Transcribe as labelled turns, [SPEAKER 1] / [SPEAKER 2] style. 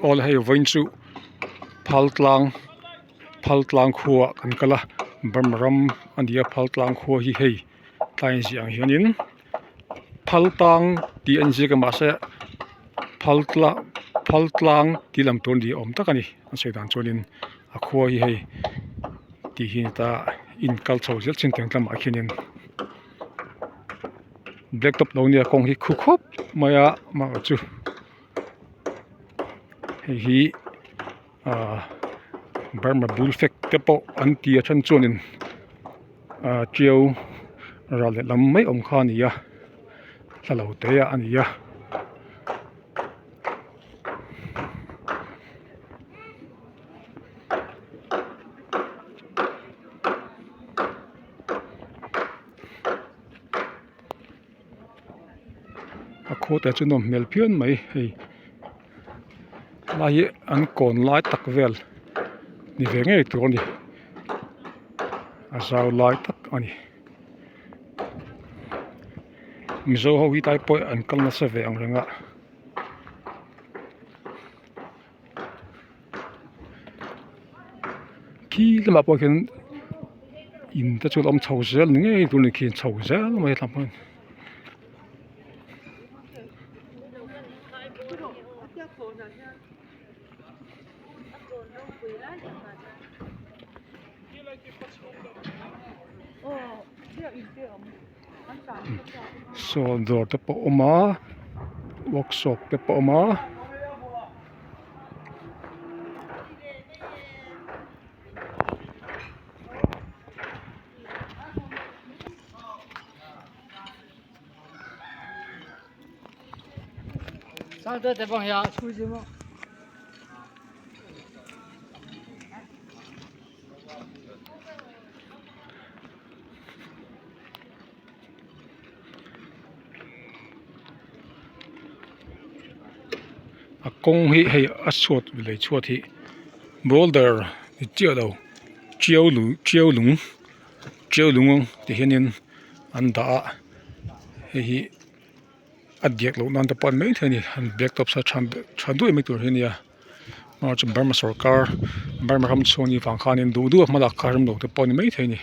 [SPEAKER 1] all hay vain chu phaltlang khuwa kan kala bamram ania phaltlang khuwa hi hei tlai ziang hianin phaltang ti anji ka ma se phaltlang ti lam ton di om takani an seidan chonin a khuwa hi hei ti hi ta in kal chho zel chin teng tlam akhinin black top lo nia kong hi khukhop maya ma chu hi Burma Bullfig tepo anti a chan chuanin chiao ral lam mai om kha nia thalo te a ania a kho te chu nom mel phian mai hei lai an kon lai tak vel ni ve nge tu ni a zau lai tak ani mizo ho hi tai poi an kal na se ve ang renga ki lama po ken in ta chu om chho zel ni nge tu ni ki chho zel mai lam pon so dor te po oma workshop te po oma
[SPEAKER 2] sang te te bang ya chui ji mo
[SPEAKER 1] a kong hi hei a suat le chuat hi boulder ni chiao lung ti hianin an da hi adiak lo nan ta pan mai thani an black top sa chan du mai tur hiania ma chu Burma sarkar Burma ram choni wang khanin du malak karam lo te pon mai thani